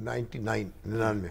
99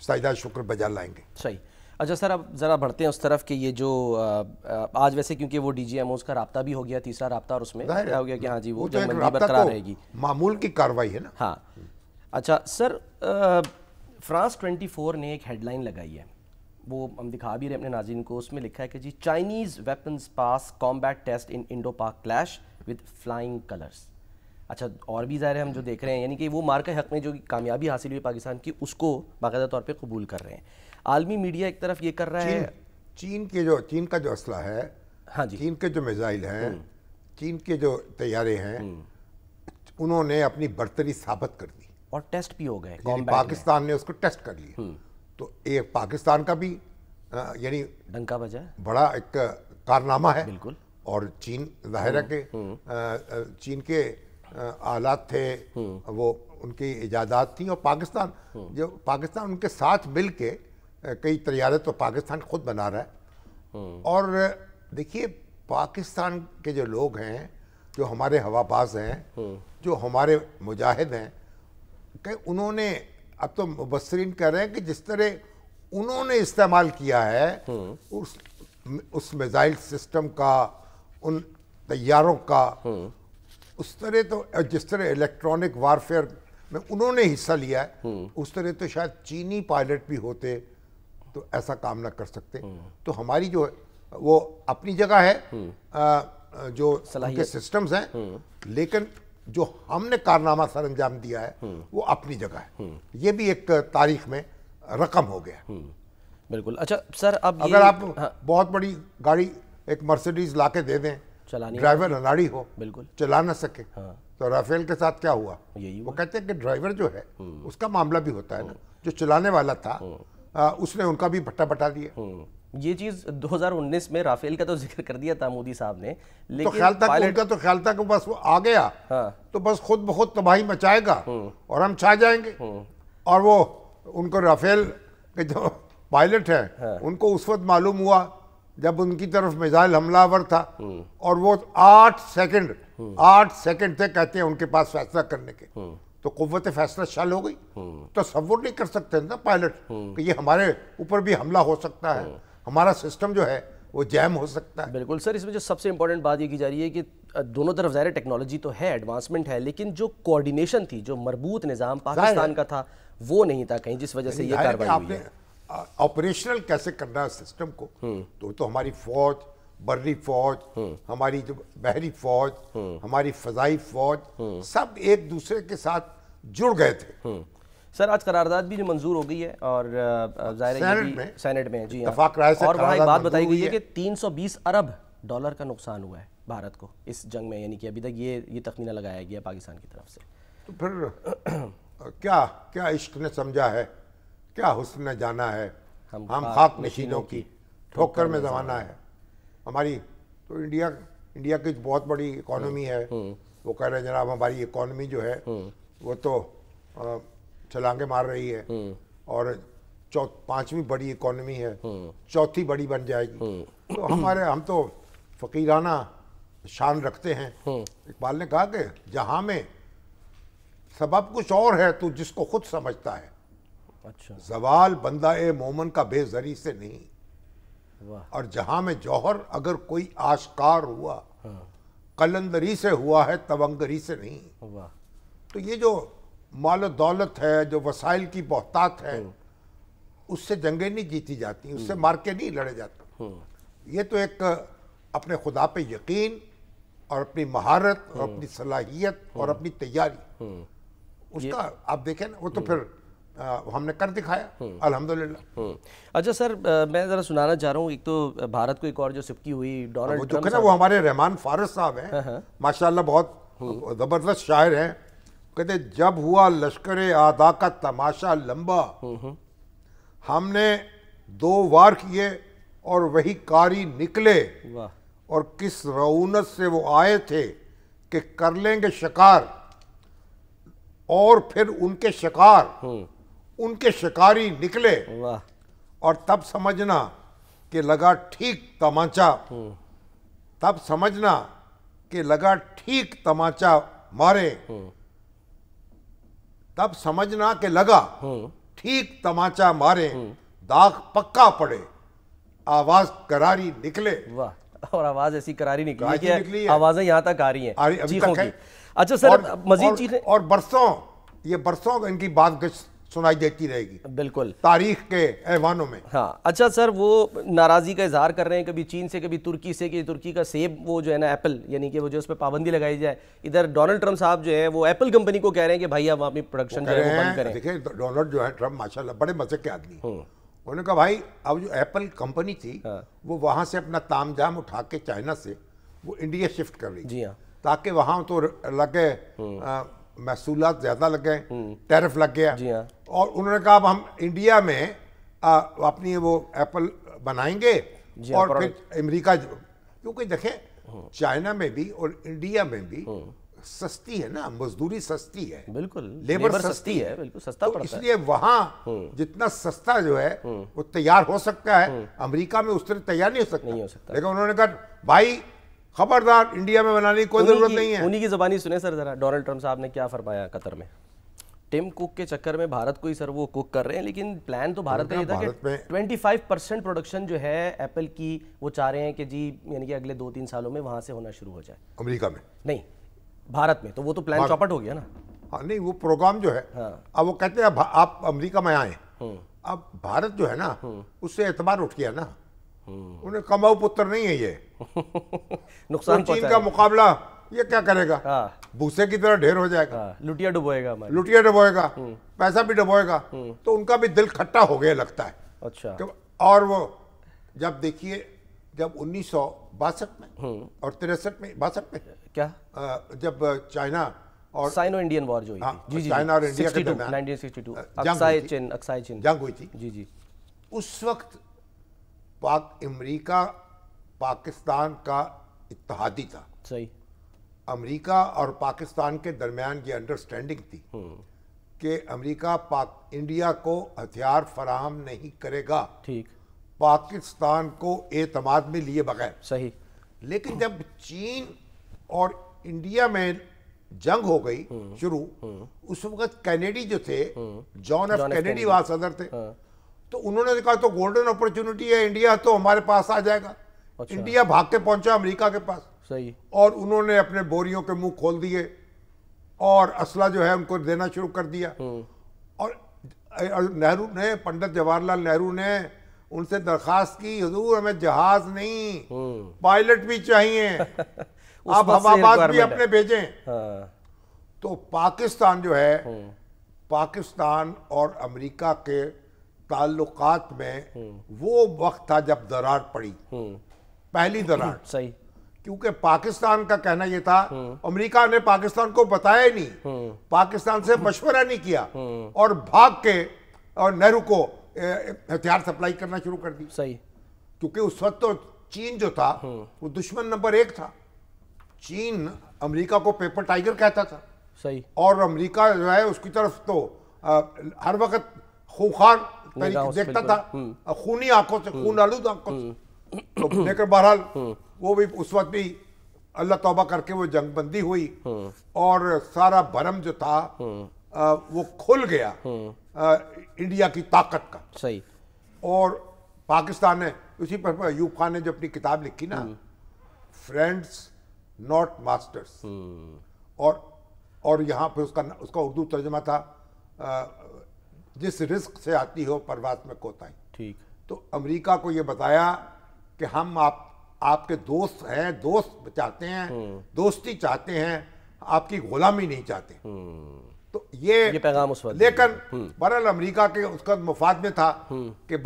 سجدہ شکر بجا لائیں گے. صحیح. اچھا سر اب ذرا بڑھتے ہیں اس طرف کہ یہ جو آج ویسے کیونکہ وہ ڈی جی ایم اوز کا رابطہ بھی ہو گیا, تیسرا رابطہ, اور اس میں کیا ہو گیا کہ ہاں جی وہ جنگ بندی برقرار رہے گی, معمول کی کاروائی ہے نا. ہاں. اچھا سر فرانس 24 نے ایک ہیڈ لائن لگائی ہے, وہ ہم دکھا بھی رہے ہیں اپنے ناظرین کو, اس میں لکھا ہے کہ جی چائنیز ویپنز پاس کامبیٹ ٹیسٹ ان انڈو پاک کلیش ود فلائنگ کلرز. اچھا اور بھی ظاہر ہے ہم جو دیکھ رہے ہیں یعنی کہ وہ مارکہ حق میں جو کامیابی حاصل ہوئی پاکستان کی اس کو باقاعدہ طور پہ قبول کر رہے ہیں. عالمی میڈیا ایک طرف یہ کر رہا ہے, چین کا جو اسلحہ ہے, ہاں جی, چین کے جو میزائل ہیں, چین کے جو طیارے ہیں, انہوں نے اپنی برتری ثابت کر دی اور ٹیسٹ بھی ہو گئے, یعنی پاکستان نے اس کو ٹیسٹ کر لیا. تو ایک پاکستان کا بھی یعنی ڈنکا بجا ہے, بڑا ایک کارنامہ ہے. بالکل. اور چین ظاہر ہے کہ چین کے آلات تھے, وہ ان کی ایجادات تھیں, اور پاکستان ان کے ساتھ مل کے کئی طیارے تو پاکستان خود بنا رہا ہے. اور دیکھیے پاکستان کے جو لوگ ہیں, جو ہمارے ہوا باز ہیں, جو ہمارے مجاہد ہیں, کہ انہوں نے اب تو مبصرین کہہ رہے ہیں کہ جس طرح انہوں نے استعمال کیا ہے اس میزائل سسٹم کا, ان طیاروں کا, اس طرح تو جس طرح الیکٹرانک وارفیئر میں انہوں نے حصہ لیا ہے, اس طرح تو شاید چینی پائلٹ بھی ہوتے تو ایسا کام نہ کر سکتے. تو ہماری جو وہ اپنی جگہ ہے, جو ان کے سسٹمز ہیں, لیکن جو ہم نے کارنامہ سر انجام دیا ہے وہ اپنی جگہ ہے. یہ بھی ایک تاریخ میں رقم ہو گیا. بالکل. اچھا سر اب اگر آپ بہت بڑی گاڑی ایک مرسیڈیز لا کے دے دیں, ڈرائیور اناڑی ہو, بالکل چلا نہ سکے, تو رافیل کے ساتھ کیا ہوا؟ یہی وہ کہتے ہیں کہ ڈرائیور جو ہے اس کا معاملہ بھی ہوتا ہے نا, جو چلانے والا تھا اس نے ان کا بھی بٹا بٹا دیا. یہ چیز 2019 میں رافیل کا تو ذکر کر دیا تھا مودی صاحب نے, تو لیکن خیال تھا ان کا تو خیال تھا کہ بس وہ آ گیا تو بس خود بخود تباہی مچائے گا اور ہم چھا جائیں گے. اور وہ ان کو رافیل کے جو پائلٹ ہیں ان کو اس وقت معلوم ہوا جب ان کی طرف میزائل حملہ آور تھا, اور وہ 8 سیکنڈ تھے کہتے ہیں ان کے پاس فیصلہ کرنے کے, تو قوت فیصلہ شل ہو گئی. تصور نہیں کر سکتے نا پائلٹ کہ یہ ہمارے اوپر بھی حملہ ہو سکتا ہے, ہمارا سسٹم جو ہے وہ جیم ہو سکتا ہے. بالکل سر, اس میں جو سب سے امپورٹنٹ بات یہ کی جا رہی ہے کہ دونوں طرف ظاہر ٹیکنالوجی تو ہے, ایڈوانسمنٹ ہے, لیکن جو کوارڈینیشن تھی, جو مربوط نظام پاکستان کا تھا وہ نہیں تھا کہیں, جس وجہ سے یہ کارروائی ہوئی ہے. آپریشنل کیسے کرنا ہے سسٹم کو, تو ہماری فوج, بری فوج, ہماری جو بحری فوج, ہماری فضائی فوج, سب ایک دوسرے کے ساتھ جڑ گئے تھے. سر آج قرارداد بھی جو منظور ہو گئی ہے, اور ظاہر ہے سینٹ میں, جی اتفاق رائے سے, اور وہاں ایک بات بتائی گئی ہے کہ 320 ارب ڈالر کا نقصان ہوا ہے بھارت کو اس جنگ میں, یعنی کہ ابھی تک یہ تخمینہ لگایا گیا پاکستان کی طرف سے. تو پھر کیا عشق نے سمجھا ہے, کیا حسن نے جانا ہے, ہم خاک نشینوں کی ٹھوکر میں زمانہ ہے. ہماری تو انڈیا کی بہت بڑی اکانومی ہے, وہ کہہ رہے ہیں جناب ہماری اکانومی جو ہے وہ تو چھلانگے مار رہی ہے, اور 5ویں بڑی اکانومی ہے, 4تھی بڑی بن جائے گی. تو ہم تو فقیرانہ شان رکھتے ہیں. اقبال نے کہا کہ جہاں میں سبب کچھ اور ہے تو جس کو خود سمجھتا ہے, اچھا زوال بندہ مومن کا بے زری سے نہیں, اور جہاں میں جوہر اگر کوئی آشکار ہوا قلندری سے ہوا ہے تونگری سے نہیں. تو یہ جو مال و دولت ہے, جو وسائل کی بہتات ہے, اس سے جنگیں نہیں جیتی جاتی, اس سے مار کے نہیں لڑے جاتے. یہ تو ایک اپنے خدا پہ یقین اور اپنی مہارت اور اپنی صلاحیت اور اپنی تیاری, اس کا آپ دیکھیں نا, وہ تو پھر ہم نے کر دکھایا الحمدللہ. اچھا سر میں ذرا سنانا چاہ رہا ہوں, ایک تو بھارت کو ایک اور جو سبکی ہوئی ڈونلڈ ٹرمپ, وہ ہمارے رحمان فارس صاحب ہیں ماشاءاللہ, بہت زبردست شاعر ہیں. کہتے جب ہوا لشکر اعداء کا تماشا لمبا, ہم نے 2 وار کیے اور وہی کاری نکلے, اور کس رعونت سے وہ آئے تھے کہ کر لیں گے شکار, اور پھر ان کے شکاری نکلے, اور تب سمجھنا کہ لگا ٹھیک تمانچہ مارے, تب سمجھنا کہ لگا ٹھیک تماچا مارے داغ پکا پڑے آواز کراری نکلے. واہ, اور آواز ایسی کراری نکلی نکلی کہ ہے. آوازیں یہاں تک آ رہی ہیں ابھی چیخوں تک کی. ہے. اچھا سر, مزید چیخیں اور برسوں ان کی بات سنائی دیتی رہے گی بالکل تاریخ کے ایوانوں میں. ہاں اچھا سر, وہ ناراضی کا اظہار کر رہے ہیں کبھی چین سے کبھی ترکی سے, کہ ترکی کا سیب وہ جو ہے نا ایپل, یعنی کہ وہ جو اس پہ پابندی لگائی جائے. ادھر ڈونلڈ ٹرمپ صاحب جو ہے وہ ایپل کمپنی کو کہہ رہے ہیں کہ بھائی آپ اپنی پروڈکشن جو ہے وہ بند کریں. دیکھیں ڈونلڈ جو ہے ٹرمپ ماشاءاللہ بڑے مزے کے آدمی ہیں. انہوں نے کہا بھائی اب جو ایپل کمپنی تھی وہ وہاں سے اپنا تام جام اٹھا کے چائنا سے وہ انڈیا شفٹ کر رہی جی ہاں, تاکہ وہاں تو لگے محصولات زیادہ لگ گئے, ٹیرف لگ گیا. جی ہاں, اور انہوں نے کہا اب ہم انڈیا میں اپنی وہ ایپل بنائیں گے اور پھر امریکہ, کیونکہ دیکھیں چائنا میں بھی اور انڈیا میں بھی سستی ہے نا, مزدوری سستی ہے, بالکل لیبر سستی ہے, بالکل سستا تو پڑتا اس ہے. لیے وہاں جتنا سستا جو ہے وہ تیار ہو سکتا ہے, امریکہ میں اس طرح تیار نہیں ہو سکتا. لیکن انہوں نے کہا بھائی خبردار انڈیا میں بنانے کی کوئی ضرورت نہیں ہے. انہی کی زبانی سنیں سر ذرا, ڈونلڈ ٹرمپ صاحب نے کیا فرمایا قطر میں. ٹم کوک کے چکر میں بھارت کو ہی سر وہ کوک کر رہے ہیں, لیکن پلان تو بھارت کا یہ تھا کہ 25% پروڈکشن جو ہے ایپل کی وہ چاہ رہے ہیں کہ جی یعنی کہ اگلے 2-3 سالوں میں وہاں سے ہونا شروع ہو جائے. امریکہ میں نہیں, بھارت میں. تو وہ تو پلان چوپٹ ہو گیا نا. ہاں نہیں, وہ پروگرام جو ہے اب وہ کہتے ہیں آپ امریکہ میں آئیں. اب بھارت جو ہے نا اس سے اعتبار اٹھ گیا نا, انہیں کماؤ پتر نہیں ہے یہ. نقصان چین کا مقابلہ یہ کیا کرے گا, بھوسے کی طرح ڈھیر ہو جائے گا, لٹیا ڈبوئے گا, پیسہ بھی ڈبوئے گا. تو ان کا بھی دل کھٹا ہو گیا لگتا ہے. اچھا, اور وہ جب دیکھیے جب 1962 میں اور 63 میں 62 میں کیا جب چائنا اور سائنو انڈین وار جو ہوئی تھی, جی چائنا اور انڈیا کے درمیان 1962 اکسائے چین جنگ ہوئی تھی, جی جی, اس وقت امریکہ پاکستان کا اتحادی تھا. صحیح. امریکہ اور پاکستان کے درمیان یہ انڈرسٹینڈنگ تھی کہ امریکہ انڈیا کو ہتھیار فراہم نہیں کرے گا, ٹھیک, پاکستان کو اعتماد میں لیے بغیر. صحیح. لیکن جب چین اور انڈیا میں جنگ ہو گئی شروع, اس وقت کینیڈی جو تھے, جان ایف کینیڈی وہاں صدر تھے, تو انہوں نے کہا تو گولڈن اپرچونٹی ہے, انڈیا تو ہمارے پاس آ جائے گا. انڈیا بھاگ کے پہنچا امریکہ کے پاس. صحیح. اور انہوں نے اپنے بوریوں کے منہ کھول دیے اور اسلحہ جو ہے ان کو دینا شروع کر دیا. اور نہرو نے, پنڈت جواہر لال نہرو نے ان سے درخواست کی, حضور ہمیں جہاز نہیں پائلٹ بھی چاہیے, آپ ہواباز بھی اپنے بھیجیں. تو پاکستان جو ہے, پاکستان اور امریکہ کے تعلقات میں وہ وقت تھا جب درار پڑی, پہلی درار. صحیح. کیونکہ پاکستان کا کہنا یہ تھا امریکہ نے پاکستان کو بتایا ہی نہیں, پاکستان سے مشورہ نہیں کیا, اور بھاگ کے اور نہرو کو ہتھیار سپلائی کرنا شروع کر دی. صحیح. کیونکہ اس وقت تو چین جو تھا وہ دشمن نمبر 1 تھا. چین امریکہ کو پیپر ٹائگر کہتا تھا. صحیح. اور امریکہ جو ہے اس کی طرف تو ہر وقت خوخار دیکھتا تھا, خونی آنکھوں سے, خون آلود آنکھوں سے. لیکن بہرحال وہ بھی اس وقت بھی اللہ توبہ کر کے وہ جنگ بندی ہوئی, اور سارا بھرم جو تھا وہ کھل گیا انڈیا کی طاقت کا. صحیح. اور پاکستان نے اسی پر ایوب خان نے جو اپنی کتاب لکھی نا, فرینڈز ناٹ ماسٹرز, اور یہاں پہ اس کا اردو ترجمہ تھا جس رزق سے آتی ہو پرواز میں کوتاہی. ٹھیک. تو امریکہ کو یہ بتایا کہ ہم آپ کے دوست ہیں, دوست چاہتے ہیں, دوستی چاہتے ہیں, آپ کی غلامی نہیں چاہتے. تو یہ پیغام اس وقت. لیکن بہرحال امریکہ کے اس کا مفاد میں تھا کہ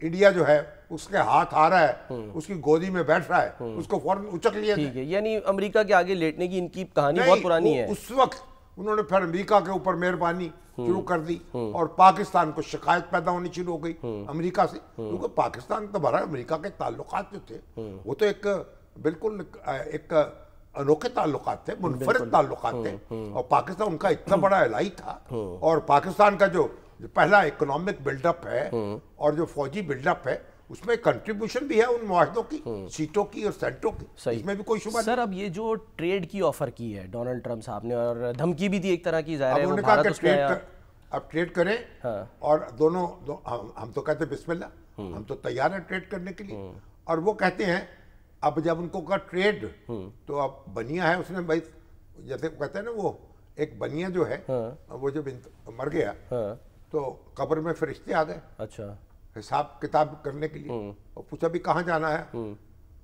انڈیا جو ہے اس کے ہاتھ آ رہا ہے, اس کی گودی میں بیٹھ رہا ہے, اس کو فوراً اچک لیا. ٹھیک ہے, یعنی امریکہ کے آگے لیٹنے کی ان کی کہانی بہت پرانی ہے. اس وقت انہوں نے پھر امریکہ کے اوپر مہربانی شروع کر دی, اور پاکستان کو شکایت پیدا ہونی شروع ہو گئی امریکہ سے. کیونکہ پاکستان تو بہرحال امریکہ کے تعلقات جو تھے وہ تو ایک بالکل ایک انوکھے تعلقات تھے, منفرد تعلقات تھے, اور پاکستان ان کا اتنا بڑا علائی تھا. اور پاکستان کا جو پہلا اکنامک بلڈ اپ ہے اور جو فوجی بلڈ اپ ہے, اس میں کنٹریبیوشن بھی ہے ان معاہدوں کی, سیٹوں کی اور سینٹوں کی, اس میں بھی کوئی شبہ نہیں. سر اب یہ جو ٹریڈ کی آفر کی ہے ڈونلڈ ٹرمپ صاحب نے, اور دھمکی بھی تھی ایک طرح کی, ظاہر ہے انہوں وہ نے کہا بھارت کہ اس میں آیا. اب ٹریڈ کریں اور دونوں ہم تو کہتے ہیں بسم اللہ، ہم تو تیار ہیں ٹریڈ کرنے کے لیے. اور وہ کہتے ہیں اب جب ان کو کہا ٹریڈ تو اب بنیا ہے اس نے بھائی، جیسے کہتے ہیں نا وہ ایک بنیا جو ہے وہ جب مر گیا تو قبر میں فرشتے آ گئے اچھا حساب کتاب کرنے کے لیے، اور پوچھا بھی کہاں جانا ہے،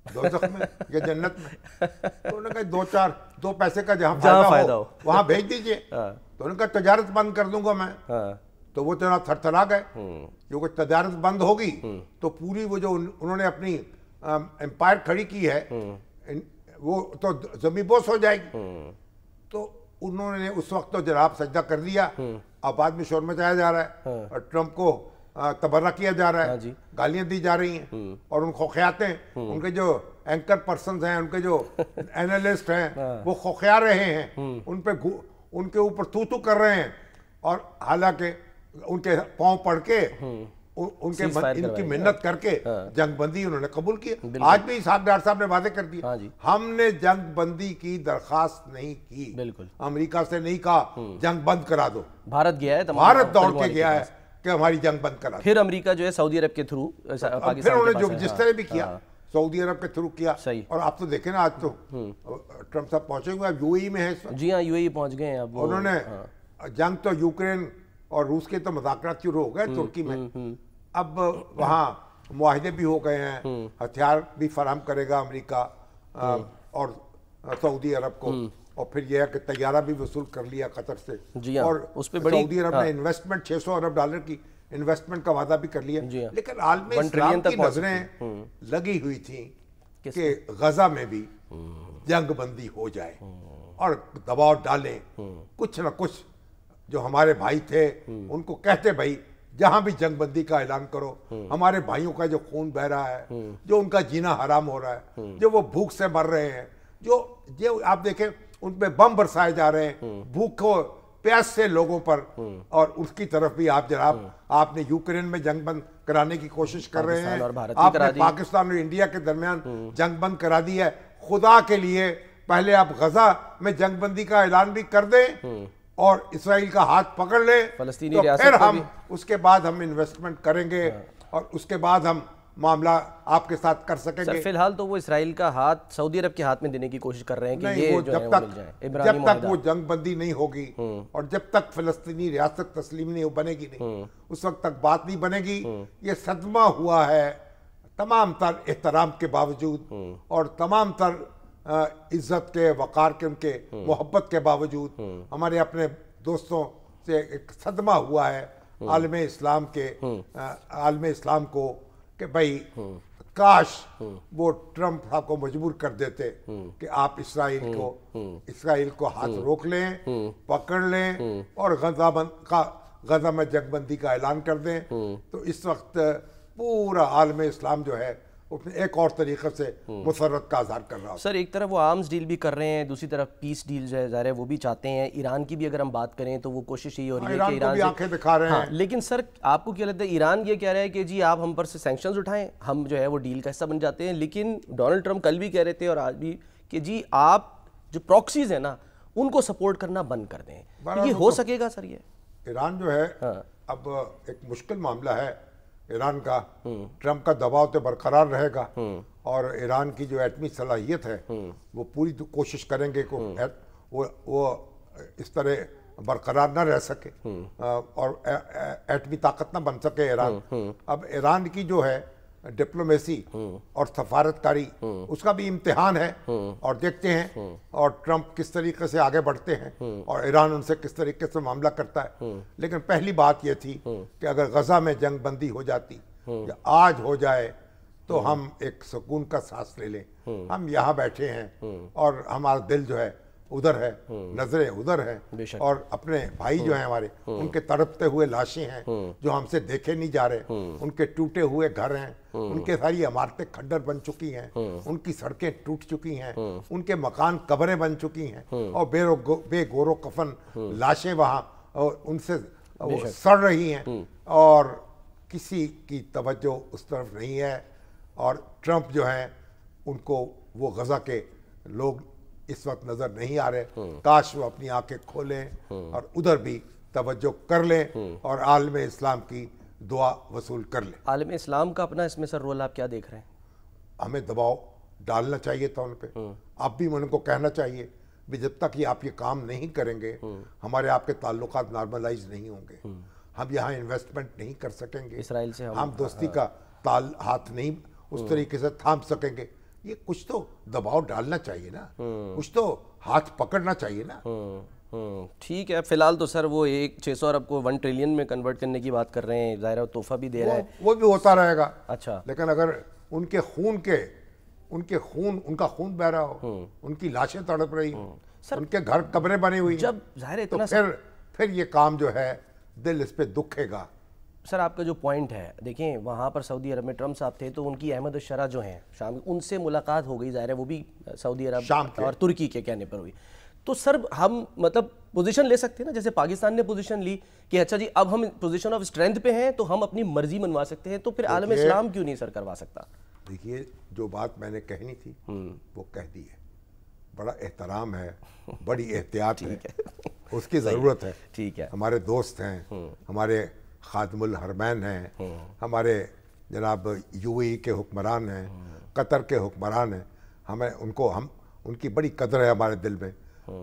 دوزخ میں یا جنت میں؟ تو انہوں نے کہا دو پیسے کا جہاں فائدہ ہو وہاں بھیج دیجئے. تو انہوں نے کہا تجارت بند کر دوں گا میں. تو وہ جناب تھر تھرا گئے، کیونکہ تجارت بند ہوگی تو پوری وہ جو انہوں نے اپنی امپائر کھڑی کی ہے وہ تو زمین بوس ہو جائے گی. تو انہوں نے اس وقت تو جناب سجدہ کر دیا. اب بعد میں شور مچایا جا رہا ہے اور ٹرمپ کو تبرہ کیا جا رہا ہے، گالیاں دی جا رہی ہیں، اور ان خوخیاتیں ان کے جو اینکر پرسنز ہیں، ان کے جو اینالسٹ ہیں وہ خوخیا رہے ہیں، ان کے اوپر تو کر رہے ہیں. اور حالانکہ ان کے پاؤں پڑ کے ان کی محنت کر کے جنگ بندی انہوں نے قبول کی. آج بھی اسحاق ڈار صاحب نے واضح کر دیا ہم نے جنگ بندی کی درخواست نہیں کی، امریکہ سے نہیں کہا جنگ بند کرا دو. بھارت گیا ہے، بھارت دوڑ کے گیا ہے کہ ہماری جنگ بند کرا دو. پھر امریکہ جو ہے سعودی عرب کے تھرو پھر انہوں نے جو جس طرح بھی کیا سعودی عرب کے تھرو کیا. اور آپ تو دیکھیں نا آج تو ٹرمپ صاحب پہنچے ہوئے اب یو اے ای میں ہیں. جی ہاں، یو اے ای پہنچ گئے ہیں. اب انہوں نے جنگ تو یوکرین اور روس کے تو مذاکرات شروع ہو گئے ترکی میں، اب وہاں معاہدے بھی ہو گئے ہیں، ہتھیار بھی فراہم کرے گا امریکہ اور سعودی عرب کو. اور پھر یہ ہے کہ طیارہ بھی وصول کر لیا قطر سے، اور سعودی عرب نے انویسٹمنٹ $600 ارب کی انویسٹمنٹ کا وعدہ بھی کر لیا. لیکن عالم اسلام کی نظریں لگی ہوئی تھیں کہ غزہ میں بھی جنگ بندی ہو جائے اور دباؤ ڈالیں. کچھ نہ کچھ جو ہمارے بھائی تھے ان کو کہتے بھائی جہاں بھی جنگ بندی کا اعلان کرو، ہمارے بھائیوں کا جو خون بہ رہا ہے، جو ان کا جینا حرام ہو رہا ہے، جو وہ بھوک سے مر رہے ہیں، جو آپ دیکھیں ان پہ بم برسائے جا رہے ہیں بھوک کو پیاس سے لوگوں پر، اور اس کی طرف بھی آپ جناب آپ نے یوکرین میں جنگ بند کرانے کی کوشش کر رہے ہیں، آپ نے پاکستان اور انڈیا کے درمیان جنگ بند کرا دی ہے. خدا کے لیے پہلے آپ غزہ میں جنگ بندی کا اعلان بھی کر دیں اور اسرائیل کا ہاتھ پکڑ لیں، تو پھر ہم اس کے بعد ہم انویسٹمنٹ کریں گے اور اس کے بعد ہم معاملہ آپ کے ساتھ کر سکیں گے. فی الحال تو وہ اسرائیل کا ہاتھ سعودی عرب کے ہاتھ میں دینے کی کوشش کر رہے ہیں کہ یہ جب تک وہ جنگ بندی نہیں ہوگی اور جب تک فلسطینی ریاست تسلیم نہیں بنے گی نہیں، اس وقت تک بات نہیں بنے گی. یہ صدمہ ہوا ہے تمام تر احترام کے باوجود اور تمام تر عزت کے وقار کے ان کے محبت کے باوجود ہمارے اپنے دوستوں سے ایک صدمہ ہوا ہے عالم اسلام کو کہ بھائی کاش وہ ٹرمپ صاحب کو مجبور کر دیتے کہ آپ اسرائیل کو ہاتھ روک لیں، پکڑ لیں اور غزہ میں جنگ بندی کا اعلان کر دیں. تو اس وقت پورا عالم اسلام جو ہے ایک اور طریقے سے مسرت کا اظہار کر رہا ہوں. سر ایک طرف وہ آرمز ڈیل بھی کر رہے ہیں، دوسری طرف پیس ڈیل جو ہے ظاہر ہے وہ بھی چاہتے ہیں. ایران کی بھی اگر ہم بات کریں تو وہ کوشش یہی ہو رہی ہے کہ ایران کو بھی آنکھیں دکھا رہے ہیں. لیکن سر آپ کو کیا لگتا ہے ایران یہ کہہ رہا ہے کہ جی آپ ہم پر سے سینکشنز اٹھائیں، ہم جو ہے وہ ڈیل کا حصہ بن جاتے ہیں. لیکن ڈونلڈ ٹرمپ کل بھی کہہ رہے تھے اور آج بھی کہ جی آپ جو پراکسیز ہیں نا ان کو سپورٹ کرنا بند کر دیں. یہ ہو سکے گا سر؟ یہ ایران جو ہے اب ایک مشکل معاملہ ہے ایران کا. ٹرمپ کا دباؤ تو برقرار رہے گا اور ایران کی جو ایٹمی صلاحیت ہے وہ پوری کوشش کریں گے کہ وہ اس طرح برقرار نہ رہ سکے اور ایٹمی طاقت نہ بن سکے ایران. اب ایران کی جو ہے ڈپلومیسی اور سفارتکاری اس کا بھی امتحان ہے اور دیکھتے ہیں اور ٹرمپ کس طریقے سے آگے بڑھتے ہیں اور ایران ان سے کس طریقے سے معاملہ کرتا ہے. لیکن پہلی بات یہ تھی کہ اگر غزہ میں جنگ بندی ہو جاتی یا آج ہو جائے تو ہم ایک سکون کا سانس لے لیں. ہم یہاں بیٹھے ہیں اور ہمارا دل جو ہے ادھر ہے، نظریں ادھر ہیں اور اپنے بھائی جو ہیں ہمارے ان کے تڑپتے ہوئے لاشیں ہیں جو ہم سے دیکھے نہیں جا رہے، ان کے ٹوٹے ہوئے گھر ہیں، ان کے ساری عمارتیں کھنڈر بن چکی ہیں، ان کی سڑکیں ٹوٹ چکی ہیں، ان کے مکان قبریں بن چکی ہیں اور بے گور و کفن لاشیں وہاں ان سے سڑ رہی ہیں اور کسی کی توجہ اس طرف نہیں ہے. اور ٹرمپ جو ہیں ان کو وہ غزہ کے لوگ اس وقت نظر نہیں آ رہے. کاش وہ اپنی آنکھیں کھولیں اور ادھر بھی توجہ کر لیں اور عالم اسلام کی دعا وصول کر لیں. عالم اسلام کا اپنا اس میں سر رول آپ کیا دیکھ رہے ہیں؟ ہمیں دباؤ ڈالنا چاہیے تھا ان پہ. اب بھی ان کو کہنا چاہیے بھی جب تک یہ آپ یہ کام نہیں کریں گے ہمارے آپ کے تعلقات نارملائز نہیں ہوں گے. ہم یہاں انویسٹمنٹ نہیں کر سکیں گے, اسرائیل سے ہم دوستی کا ہاتھ نہیں اس طریقے سے تھام سکیں گے. یہ کچھ تو دباؤ ڈالنا چاہیے نا, کچھ تو ہاتھ پکڑنا چاہیے نا. ٹھیک ہے, فی الحال تو سر وہ 600 ارب کو 1 ٹریلین میں کنورٹ کرنے کی بات کر رہے ہیں, ظاہر تحفہ بھی دے رہا ہے, وہ بھی ہوتا رہے گا. اچھا, لیکن اگر ان کا خون بہ رہا ہو, ان کی لاشیں تڑپ رہی ہوں, ان کے گھر قبریں بنی ہوئی جب ظاہر تو اتنا پھر یہ کام جو ہے دل اس پہ دکھے گا. سر آپ کا جو پوائنٹ ہے, دیکھیں وہاں پر سعودی عرب میں ٹرمپ صاحب تھے تو ان کی احمد الشرع جو ہیں شام, ان سے ملاقات ہو گئی, ظاہر ہے وہ بھی سعودی عرب اور ترکی کے کہنے پر ہوئی. تو سر ہم مطلب پوزیشن لے سکتے ہیں نا, جیسے پاکستان نے پوزیشن لی کہ اچھا جی اب ہم پوزیشن آف اسٹرینتھ پہ ہیں تو ہم اپنی مرضی منوا سکتے ہیں, تو پھر عالم اسلام کیوں نہیں سر کروا سکتا؟ دیکھیے جو بات میں نے کہنی تھی وہ کہہ دی ہے. بڑا احترام ہے, بڑی احتیاط ہے, اس کی ضرورت ہے. ٹھیک ہے, ہمارے دوست ہیں, ہمارے خادم الحرمین ہیں, ہمارے جناب UAE کے حکمران ہیں, قطر کے حکمران ہیں, ہمیں ان کی بڑی قدر ہے ہمارے دل میں.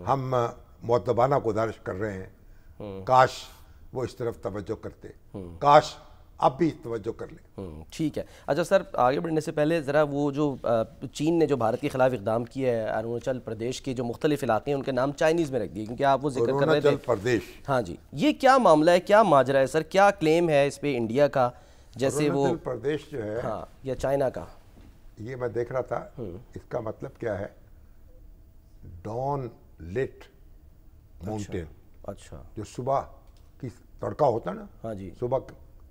ہم مؤدبانہ گزارش کر رہے ہیں, کاش وہ اس طرف توجہ کرتے, کاش اب بھی توجہ کر لیں. ٹھیک ہے. اچھا سر, آگے بڑھنے سے پہلے ذرا وہ جو چین نے جو بھارت کے خلاف اقدام کیا ہے, اروناچل پردیش کے جو مختلف علاقے ہیں ان کے نام چائنیز میں رکھ دیے, کیونکہ آپ وہ ذکر کر رہے تھے اروناچل پردیش. ہاں جی, یہ کیا معاملہ ہے, کیا ماجرا ہے سر, کیا کلیم ہے اس پہ انڈیا کا, جیسے وہ اروناچل پردیش جو ہے ہاں یا چائنا کا؟ یہ میں دیکھ رہا تھا, اس کا مطلب کیا ہے, ڈان لٹ ماؤنٹین. اچھا, جو صبح کی تڑکا ہوتا ہے نا, ہاں جی, صبح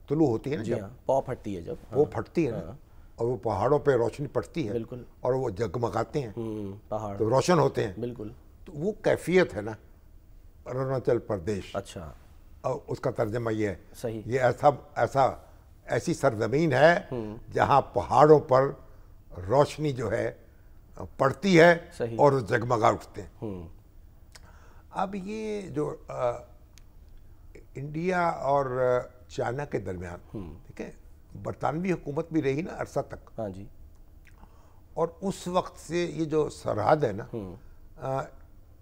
طلوع ہوتی ہے نا, جی ہاں, پاؤ پھٹتی ہے جب, وہ پھٹتی ہے نا, اور وہ پہاڑوں پہ روشنی پڑتی ہے, بالکل, اور وہ جگمگاتے ہیں, پہاڑ تو روشن ہوتے ہیں, بالکل, تو وہ کیفیت ہے نا اروناچل پردیش. اچھا, اور اس کا ترجمہ یہ ہے, صحیح, یہ ایسی سرزمین ہے جہاں پہاڑوں پر روشنی جو ہے پڑتی ہے اور جگمگا اٹھتے ہیں. اب یہ جو انڈیا اور چائنا کے درمیان, ٹھیک ہے, برطانوی حکومت بھی رہی نا عرصہ تک, ہاں جی, اور اس وقت سے یہ جو سرحد ہے نا,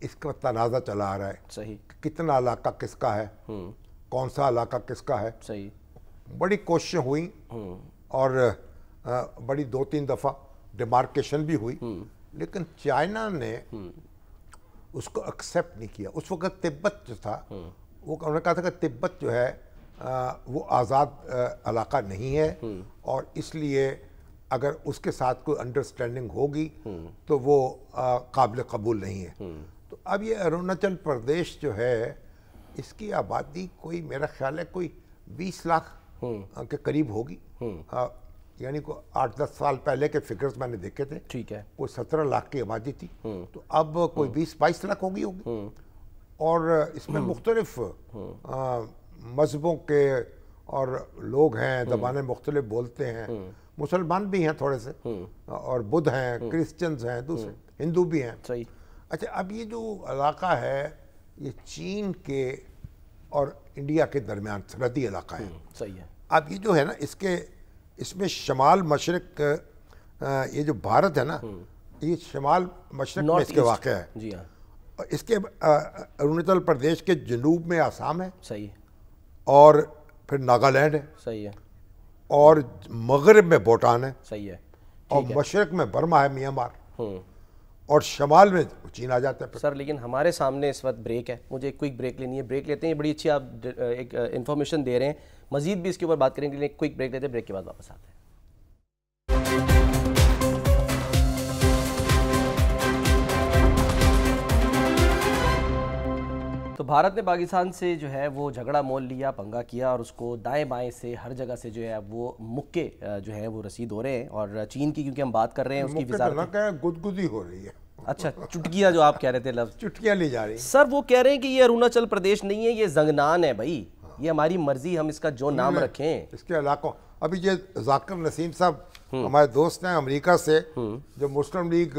اس کا تنازع چلا آ رہا ہے, صحیح, کتنا علاقہ کس کا ہے, کون سا علاقہ کس کا ہے. صحیح, بڑی کوششیں ہوئیں اور بڑی 2-3 دفعہ ڈیمارکیشن بھی ہوئی, لیکن چائنا نے اس کو ایکسیپٹ نہیں کیا. اس وقت تبت جو تھا, وہ انہوں نے کہا تھا کہ تبت جو ہے وہ آزاد علاقہ نہیں ہے, اور اس لیے اگر اس کے ساتھ کوئی انڈرسٹینڈنگ ہوگی تو وہ قابل قبول نہیں ہے. تو اب یہ اروناچل پردیش جو ہے, اس کی آبادی کوئی میرا خیال ہے کوئی 20 لاکھ کے قریب ہوگی, یعنی کوئی 8-10 سال پہلے کے فگرز میں نے دیکھے تھے, ٹھیک ہے, کوئی 17 لاکھ کی آبادی تھی, تو اب کوئی 20-22 لاکھ ہوگی. اور اس میں مختلف مذہبوں کے اور لوگ ہیں, زبانیں مختلف بولتے ہیں, مسلمان بھی ہیں تھوڑے سے, اور بدھ ہیں, کرسچنز ہیں, دوسرے ہندو بھی ہیں. صحیح. اچھا, اب یہ جو علاقہ ہے یہ چین کے اور انڈیا کے درمیان سرحدی علاقہ ہے. صحیح ہے. اب یہ جو ہے نا, اس میں شمال مشرق, یہ جو بھارت ہے نا, یہ شمال مشرق میں اس کے واقع ہے. جی ہاں. اس کے اروناچل پردیش کے جنوب میں آسام ہے, صحیح, اور پھر ناگالینڈ ہے, صحیح ہے, اور مغرب میں بھوٹان ہے, صحیح ہے, اور مشرق میں برما ہے, میانمار, اور شمال میں چین آ جاتا ہے. سر لیکن ہمارے سامنے اس وقت بریک ہے, مجھے ایک کوئک بریک لینی ہے, بریک لیتے ہیں. بڑی اچھی آپ ایک انفارمیشن دے رہے ہیں, مزید بھی اس کے اوپر بات کریں گے, کوئک بریک لیتے ہیں, بریک کے بعد واپس آتے ہیں. تو بھارت نے پاکستان سے جو ہے وہ جھگڑا مول لیا, پنگا کیا, اور اس کو دائیں بائیں سے ہر جگہ سے جو ہے وہ مکے جو ہے وہ رسید ہو رہے ہیں. اور چین کی کیونکہ ہم بات کر رہے ہیں, اس کی وزارت گدگدی ہو رہی ہے. اچھا, چٹکیاں جو آپ کہہ رہے تھے لفظ, چٹکیاں لی جا رہی ہیں. سر وہ کہہ رہے ہیں کہ یہ اروناچل پردیش نہیں ہے, یہ زنگنان ہے بھائی, یہ ہماری مرضی, ہم اس کا جو نام رکھیں. اس کے علاقوں, ابھی یہ ذاکر نسیم صاحب ہمارے دوست ہیں امریکہ سے, جو مسلم لیگ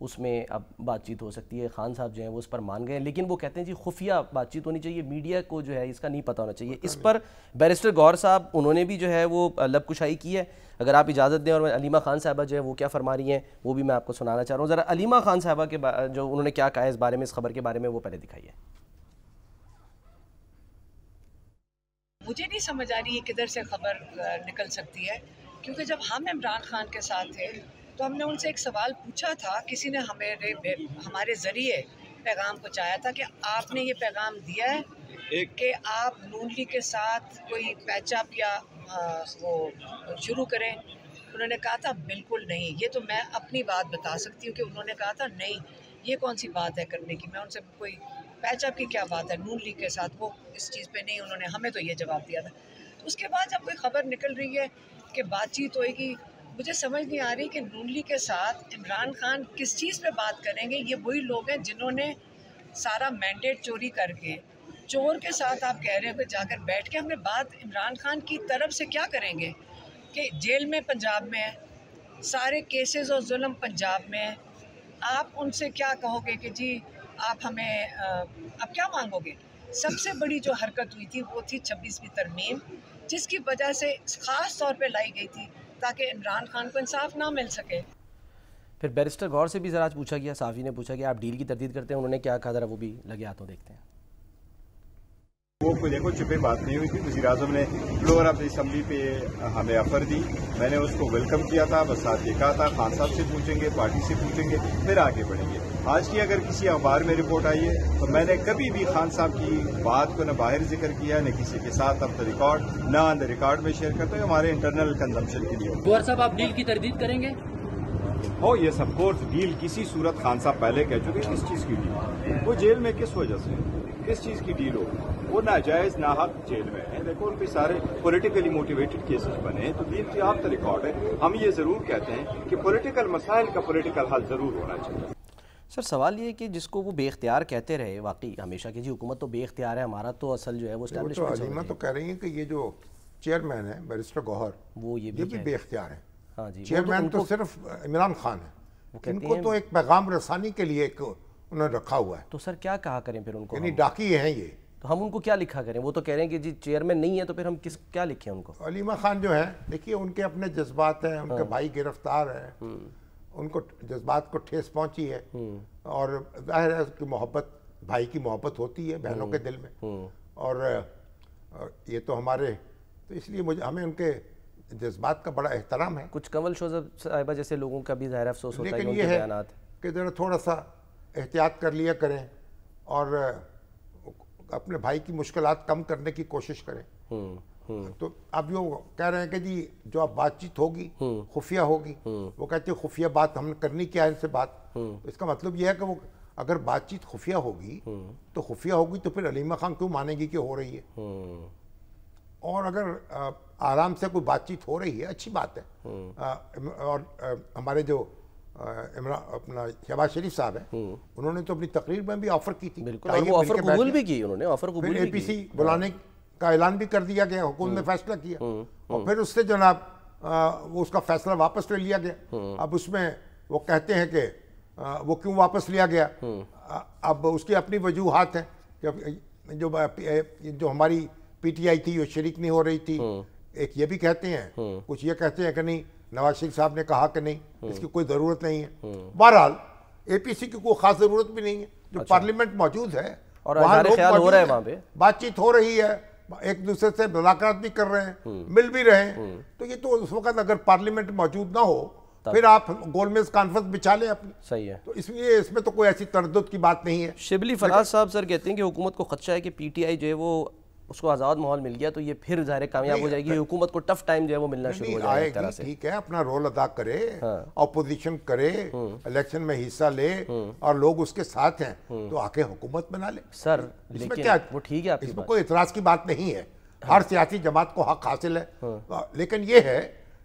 اس میں اب بات چیت ہو سکتی ہے. خان صاحب جو ہیں وہ اس پر مان گئے, لیکن وہ کہتے ہیں جی خفیہ بات چیت ہونی چاہیے, میڈیا کو جو ہے اس کا نہیں پتہ ہونا چاہیے. اس پر بیرسٹر گوہر صاحب انہوں نے بھی جو ہے وہ لب کشائی کی ہے. اگر آپ اجازت دیں, اور علیمہ خان صاحبہ جو ہے وہ کیا فرما رہی ہیں وہ بھی میں آپ کو سنانا چاہ رہا ہوں. ذرا علیمہ خان صاحبہ کے جو انہوں نے کیا کہا ہے اس بارے میں, اس خبر کے بارے میں, وہ پہلے دکھائیے. مجھے نہیں سمجھ آ رہی ہے کدھر سے خبر نکل سکتی ہے, کیونکہ جب ہم عمران خان کے ساتھ تھے تو ہم نے ان سے ایک سوال پوچھا تھا, کسی نے ہمارے ذریعے پیغام پہنچایا تھا کہ آپ نے یہ پیغام دیا ہے کہ آپ نون لیگ کے ساتھ کوئی پیچ اپ یا وہ شروع کریں. انہوں نے کہا تھا بالکل نہیں. یہ تو میں اپنی بات بتا سکتی ہوں کہ انہوں نے کہا تھا نہیں, یہ کون سی بات ہے کرنے کی. میں ان سے کوئی پیچ اپ کی کیا بات ہے نون لیگ کے ساتھ, وہ اس چیز پہ نہیں. انہوں نے ہمیں تو یہ جواب دیا تھا. اس کے بعد جب کوئی خبر نکل رہی ہے کہ بات چیت ہوئے گی, مجھے سمجھ نہیں آ رہی کہ نون لیگ کے ساتھ عمران خان کس چیز پہ بات کریں گے. یہ وہی لوگ ہیں جنہوں نے سارا مینڈیٹ چوری کر کے, چور کے ساتھ آپ کہہ رہے ہیں کہ جا کر بیٹھ کے ہم نے بات عمران خان کی طرف سے کیا کریں گے کہ جیل میں پنجاب میں ہے, سارے کیسز اور ظلم پنجاب میں ہے. آپ ان سے کیا کہو گے کہ جی آپ ہمیں اب کیا مانگو گے. سب سے بڑی جو حرکت ہوئی تھی وہ تھی 26ویں ترمیم, جس کی وجہ سے خاص طور پہ لائی گئی تھی تاکہ عمران خان کو انصاف نہ مل سکے. پھر بیرسٹر گوہر سے بھی ذرا پوچھا گیا, صحافی نے پوچھا کہ آپ ڈیل کی تردید کرتے ہیں, انہوں نے کیا کہا, ذرا وہ بھی لگے ہاتھوں دیکھتے ہیں. وہ کوئی دیکھو چھپے بات نہیں ہوئی تھی. وزیر اعظم نے فلور آف دی اسمبلی پہ ہمیں آفر دی, میں نے اس کو ویلکم کیا تھا. بس ساتھ یہ کہا تھا خان صاحب سے پوچھیں گے, پارٹی سے پوچھیں گے, پھر آگے بڑھیں گے. آج کی اگر کسی اخبار میں رپورٹ آئی ہے تو میں نے کبھی بھی خان صاحب کی بات کو نہ باہر ذکر کیا, نہ کسی کے ساتھ اب ریکارڈ, نہ آن دا ریکارڈ میں شیئر کرتا ہوں. ہمارے انٹرنل کنزمپشن کے لیے. گوہر صاحب آپ ڈیل کی تردید کریں گے؟ ہو یس آف کورس. ڈیل کسی صورت خان صاحب پہلے کہہ چکے. کس چیز کی ڈیل؟ وہ جیل میں کس وجہ سے, کس چیز کی ڈیل ہو؟ وہ ناجائز ناحق جیل میں ہیں. دیکھو ان پہ سارے پولیٹیکلی موٹیویٹڈ کیسز بنے ہیں, تو ڈیل کی آپ کا ریکارڈ ہے. ہم یہ ضرور کہتے ہیں کہ پولیٹیکل مسائل کا پولیٹیکل حل ضرور ہونا چاہیے. سر سوال یہ ہے کہ جس کو وہ بے اختیار کہتے رہے واقعی ہمیشہ کہ جی حکومت تو بے اختیار ہے, ہمارا تو اصل جو ہے وہ اسٹیبلشمنٹ. علیمہ تو کہہ رہی ہیں کہ یہ جو چیئرمین ہے بیرسٹر گوہر, وہ یہ بھی بے اختیار ہے. ہاں جی, چیئرمین تو صرف عمران خان ہے. ان کو تو ایک پیغام رسانی کے لیے انہوں نے رکھا ہوا ہے. تو سر کیا کہا کریں پھر ان کو, یعنی ڈاکی ہیں یہ, تو ہم ان کو کیا لکھا کریں؟ وہ تو کہہ رہے ہیں کہ جی چیئرمین نہیں ہے, تو پھر ہم کیا لکھیں ان کو؟ علیمہ خان جو ہے دیکھیے ان کے اپنے جذبات ہیں, ان کے بھائی گرفتار ہیں, ان کو جذبات کو ٹھیس پہنچی ہے, اور ظاہر ہے کہ محبت, بھائی کی محبت ہوتی ہے بہنوں کے دل میں, اور یہ تو ہمارے, تو اس لیے ہمیں ان کے جذبات کا بڑا احترام ہے. کچھ کنول شوزب صاحبہ جیسے لوگوں کا بھی ظاہر افسوس ہوتا ہے لیکن ان یہ کے ہے بیانات کہ ذرا تھوڑا سا احتیاط کر لیا کریں, اور اپنے بھائی کی مشکلات کم کرنے کی کوشش کریں. تو اب جو کہہ رہے ہیں کہ جی جو اب بات چیت ہوگی خفیہ ہوگی, وہ کہتے ہیں خفیہ بات ہم نے کرنی کیا ہے ان سے بات. اس کا مطلب یہ ہے کہ وہ اگر بات چیت خفیہ ہوگی تو خفیہ ہوگی تو پھر علیمہ خان کیوں مانے گی کہ ہو رہی ہے, اور اگر آرام سے کوئی بات چیت ہو رہی ہے اچھی بات ہے. اور ہمارے جو اپنا شہباز شریف صاحب ہیں, انہوں نے تو اپنی تقریر میں بھی آفر کی تھی, بالکل, اور وہ آفر قبول بھی کی, انہوں نے آفر قبول بھی کی. اے پی سی بلانے کا اعلان بھی کر دیا گیا, حکومت نے فیصلہ کیا, اور پھر اس سے جناب وہ اس کا فیصلہ واپس لے لیا گیا. اب اس میں وہ کہتے ہیں کہ وہ کیوں واپس لیا گیا, اب اس کی اپنی وجوہات ہیں کہ جو ہماری پی ٹی آئی تھی وہ شریک نہیں ہو رہی تھی. ایک یہ بھی کہتے ہیں, کچھ یہ کہتے ہیں کہ نہیں نواز شریف صاحب نے کہا کہ نہیں, اس کی کوئی ضرورت نہیں ہے. بہرحال اے پی سی کی کوئی خاص ضرورت بھی نہیں ہے, جو پارلیمنٹ موجود ہے اور اظہار خیال ہو رہا ہے وہاں پہ, بات چیت ہو رہی ہے, ایک دوسرے سے ملاقات بھی کر رہے ہیں, مل بھی رہے ہیں. تو یہ تو اس وقت اگر پارلیمنٹ موجود نہ ہو پھر آپ گول میز کانفرنس بچا لیں اپنی. صحیح ہے. تو اس لیے اس میں تو کوئی ایسی تردد کی بات نہیں ہے. شبلی فراز صاحب سر کہتے ہیں کہ حکومت کو خدشہ ہے کہ پی ٹی آئی جو ہے وہ اس کو آزاد ماحول مل گیا تو یہ پھر ظاہر کامیاب ہو جائے گی, حکومت کو ٹف ٹائم جو ہے وہ ملنا شروع ہو جائے گا ایک طرح سے. ٹھیک ہے, اپنا رول ادا کرے, اپوزیشن کرے, الیکشن میں حصہ لے, اور لوگ اس کے ساتھ ہیں تو آ کے حکومت بنا لے. سر لیکن وہ ٹھیک ہے, اس میں کوئی اعتراض کی بات نہیں ہے, ہر سیاسی جماعت کو حق حاصل ہے. لیکن یہ ہے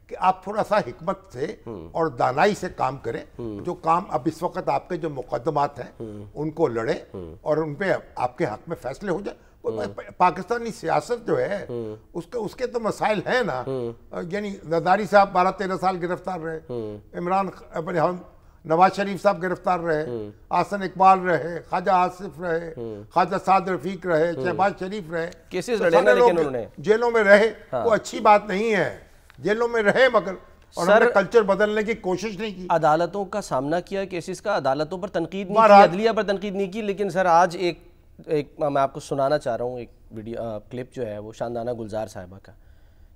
کہ آپ تھوڑا سا حکمت سے اور دانائی سے کام کریں. جو کام اب اس وقت آپ کے جو مقدمات ہیں ان کو لڑیں اور ان پہ آپ کے حق میں فیصلے ہو جائیں. پاکستانی سیاست جو ہے اس کے تو مسائل ہیں نا, یعنی زرداری صاحب 12-13 سال گرفتار رہے, نواز شریف صاحب گرفتار رہے، احسن اقبال رہے، خواجہ آصف رہے، خواجہ سعد رفیق رہے، شہباز شریف رہے، کیسز لڑے نا لیکن انہوں نے جیلوں میں رہے. وہ اچھی بات نہیں ہے، جیلوں میں رہے مگر اور ہم نے کلچر بدلنے کی کوشش نہیں کی. عدالتوں کا سامنا کیا کیسز کا، عدالتوں پر تنقید نہیں کی، عدلیہ پر تنقید نہیں کی. لیکن سر آج ایک میں آپ کو سنانا چاہ رہا ہوں ایک ویڈیو کلپ جو ہے وہ شاندانہ گلزار صاحبہ کا،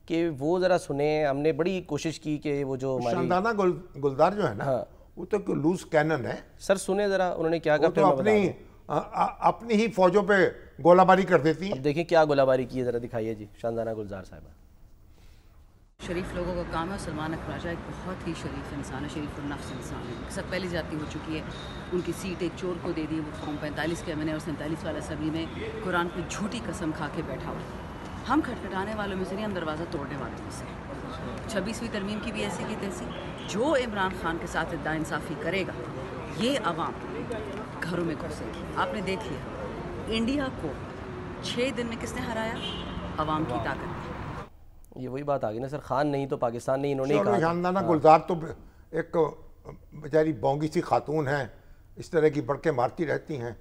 کہ وہ ذرا سنیں. ہم نے بڑی کوشش کی کہ وہ جو شاندانہ گلزار جو ہے نا وہ تو لوز کینن ہے. سر سنیں ذرا انہوں نے کیا کہا. وہ اپنی ہی فوجوں پہ گولہ باری کر دیتی ہیں. اب دیکھیں کیا گولہ باری کی ہے، ذرا دکھائیے جی شاندانہ گلزار صاحبہ. شریف لوگوں کا کام ہے. سلمان اکبر راجہ ایک بہت ہی شریف انسان ہے، شریف النفس انسان ہے. ایک ساتھ پہلی زیادتی ہو چکی ہے، ان کی سیٹ ایک چور کو دے دی. وہ فارم 45 کے میں نے اور 47 والا اسمبلی میں قرآن پہ جھوٹی قسم کھا کے بیٹھا ہوا. ہم کھٹکھٹانے والوں میں سے نہیں، ہم دروازہ توڑنے والوں میں سے. 26ویں ترمیم کی بھی ایسی کی تیسی. جو عمران خان کے ساتھ ادعا انصافی کرے گا، یہ عوام گھروں میں گھسے گی. آپ نے دیکھ لیا انڈیا کو 6 دن میں کس نے ہرایا؟ عوام کی طاقت نے. یہ وہی بات آ گئی نا سر، خان نہیں تو پاکستان نہیں. انہوں نے کہا شاندانہ گلزار تو ایک بیچاری بونگی سی خاتون ہیں، اس طرح کی بڑھ کے مارتی رہتی ہیں.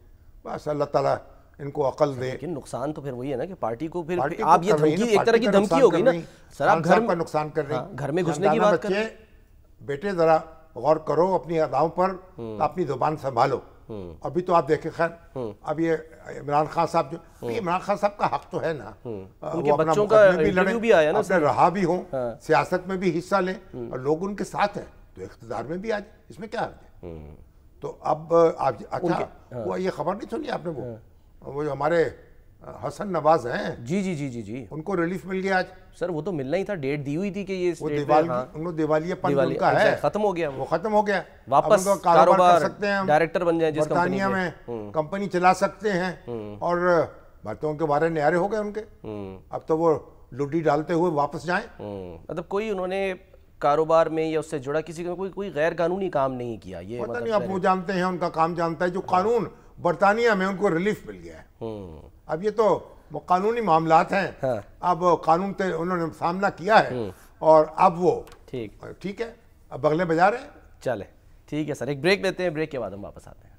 بس اللہ تعالیٰ ان کو عقل دے. لیکن نقصان تو پھر وہی ہے نا کہ پارٹی کو پھر آپ یہ دھمکی، ایک طرح کی دھمکی ہوگی نا سر. آپ گھر کا نقصان کر رہی ہیں، گھر میں گھسنے کی بات کر رہے ہیں. بیٹے ذرا غور کرو اپنی اداؤں پر، اپنی زبان سنبھالو. ابھی تو آپ دیکھیں خیر اب یہ عمران خان صاحب جو عمران خان صاحب کا حق تو ہے نا، ان کے بچوں کا انٹرویو بھی آیا نا، اپنے رہا بھی ہوں، سیاست میں بھی حصہ لیں اور لوگ ان کے ساتھ ہیں تو اقتدار میں بھی آ جائیں، اس میں کیا حرج ہے. تو اب اچھا وہ یہ خبر نہیں سنی آپ نے، وہ جو ہمارے حسن نواز ہیں، جی جی جی جی جی، ان کو ریلیف مل گیا آج. سر وہ تو ملنا ہی تھا، ڈیٹ دی ہوئی تھی کہ یہ دیوالیہ پن ان کا ہے، ختم ہو گیا، وہ ختم ہو گیا. واپس کاروبار کر سکتے ہیں، ڈائریکٹر بن جائیں جس برطانیہ میں کمپنی چلا سکتے ہیں اور باتوں کے بارے نیارے ہو گئے ان کے. اب تو وہ لڈی ڈالتے ہوئے واپس جائیں. مطلب کوئی انہوں نے کاروبار میں یا اس سے جڑا کسی کا کوئی غیر قانونی کام نہیں کیا. یہ پتہ نہیں اب وہ جانتے ہیں، ان کا کام جانتا ہے. جو قانون برطانیہ میں ان کو ریلیف مل گیا ہے. اب یہ تو وہ قانونی معاملات ہیں، اب قانون سے انہوں نے سامنا کیا ہے اور اب وہ ٹھیک ہے، اب بغلے بجا رہے ہیں. چلے ٹھیک ہے سر، ایک بریک لیتے ہیں، بریک کے بعد ہم واپس آتے ہیں.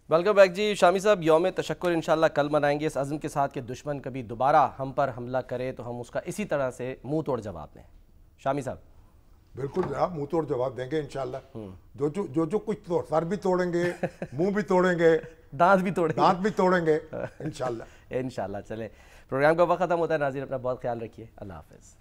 ویلکم بیک جی. شامی صاحب یوم تشکر انشاءاللہ کل منائیں گے اس عزم کے ساتھ کہ دشمن کبھی دوبارہ ہم پر حملہ کرے تو ہم اس کا اسی طرح سے منہ توڑ جواب دیں. شامی صاحب بالکل جناب، منہ توڑ جواب دیں گے انشاءاللہ. جو کچھ سر بھی توڑیں گے، منہ بھی توڑیں گے، دانت بھی توڑیں گے انشاءاللہ. انشاءاللہ. چلے پروگرام کا وقت ختم ہوتا ہے. ناظرین اپنا بہت خیال رکھیے. اللہ حافظ.